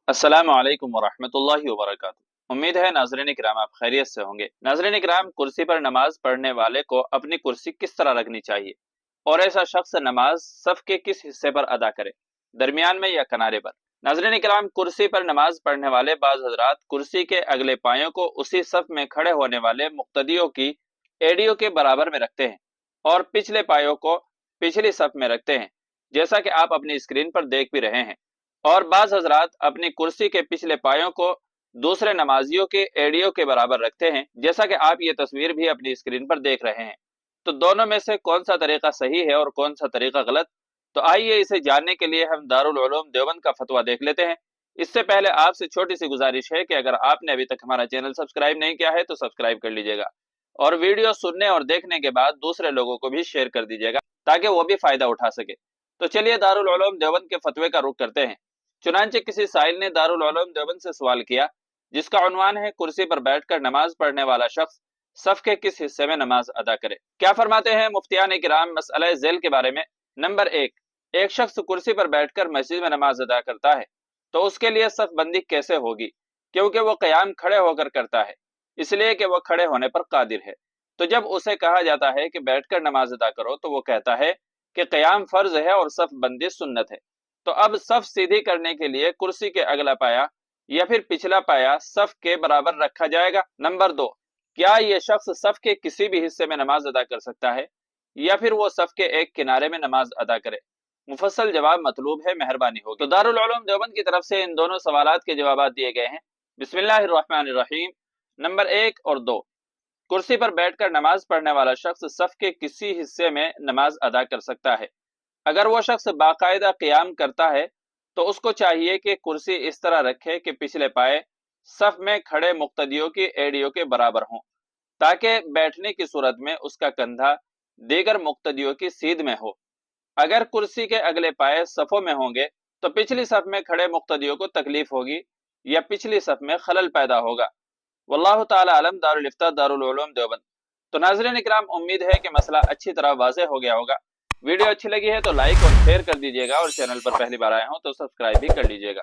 अस्सलामु अलैकुम वरहमतुल्लाहि वबरकातुहू। उम्मीद है नाज़रीन किराम आप खैरियत से होंगे। नाज़रीन किराम, कुर्सी पर नमाज पढ़ने वाले को अपनी कुर्सी किस तरह रखनी चाहिए और ऐसा शख्स नमाज सफ के किस हिस्से पर अदा करे, दरमियान में या किनारे पर। नाज़रीन किराम, कुर्सी पर नमाज पढ़ने वाले बाज़ हज़रात कुर्सी के अगले पायों को उसी सफ में खड़े होने वाले मुक्तदियों की एड़ियों के बराबर में रखते हैं और पिछले पायों को पिछली सफ में रखते हैं, जैसा कि आप अपनी स्क्रीन पर देख भी रहे हैं। और बाज़ हज़रात अपनी कुर्सी के पिछले पायों को दूसरे नमाजियों के एड़ियों के बराबर रखते हैं, जैसा कि आप ये तस्वीर भी अपनी स्क्रीन पर देख रहे हैं। तो दोनों में से कौन सा तरीका सही है और कौन सा तरीका गलत, तो आइए इसे जानने के लिए हम दारुल उलूम देवबंद का फतवा देख लेते हैं। इससे पहले आपसे छोटी सी गुजारिश है कि अगर आपने अभी तक हमारा चैनल सब्सक्राइब नहीं किया है तो सब्सक्राइब कर लीजिएगा और वीडियो सुनने और देखने के बाद दूसरे लोगों को भी शेयर कर दीजिएगा ताकि वो भी फायदा उठा सके। तो चलिए दारुल उलूम देवबंद के फतवे का रुख करते हैं। चुनांचे किसी साइल ने दारुल उलूम देवबंद से सवाल किया जिसका उन्वान है, कुर्सी पर बैठकर नमाज पढ़ने वाला शख्स सफ के किस हिस्से में नमाज अदा करे। क्या फरमाते हैं मुफ्तियान किराम मसला ज़ैल के बारे में। नंबर एक शख्स कुर्सी पर बैठकर मस्जिद में नमाज अदा करता है तो उसके लिए सफ बंदी कैसे होगी, क्योंकि वो क़याम खड़े होकर करता है, इसलिए कि वह खड़े होने पर कादिर है। तो जब उसे कहा जाता है कि बैठकर नमाज अदा करो तो वो कहता है कि क़याम फर्ज है और सफ बंदी सुन्नत है। तो अब सफ सीधी करने के लिए कुर्सी के अगला पाया या फिर पिछला पाया सफ के बराबर रखा जाएगा। नंबर 2, क्या यह शख्स सफ के किसी भी हिस्से में नमाज अदा कर सकता है या फिर वो सफ के एक किनारे में नमाज अदा करे। मुफस्सल जवाब मतलूब है, मेहरबानी होगी। तो दारुल उलूम देवबंद की तरफ से इन दोनों सवालात के जवाब दिए गए हैं। बिस्मिल्लाहिर्रहमानिर्रहीम। नंबर 1 और 2, कुर्सी पर बैठकर नमाज पढ़ने वाला शख्स सफ के किसी हिस्से में नमाज अदा कर सकता है। अगर वो शख्स बाकायदा क़याम करता है तो उसको चाहिए कि कुर्सी इस तरह रखे कि पिछले पाए सफ में खड़े मुक्तदियों की एड़ियों के बराबर हों, ताकि बैठने की सूरत में उसका कंधा दीगर मुक्तदियों की सीध में हो। अगर कुर्सी के अगले पाए सफ़ों में होंगे तो पिछली सफ में खड़े मुक्तदियों को तकलीफ होगी या पिछली सफ में खलल पैदा होगा। वल्लाहु ताला अलम। दारुल इफ्ता दारुल उलूम देवबंद। तो नाज़रीन इकराम, उम्मीद है कि मसला अच्छी तरह वाज़ेह हो गया होगा। वीडियो अच्छी लगी है तो लाइक और शेयर कर दीजिएगा और चैनल पर पहली बार आए हो तो सब्सक्राइब भी कर लीजिएगा।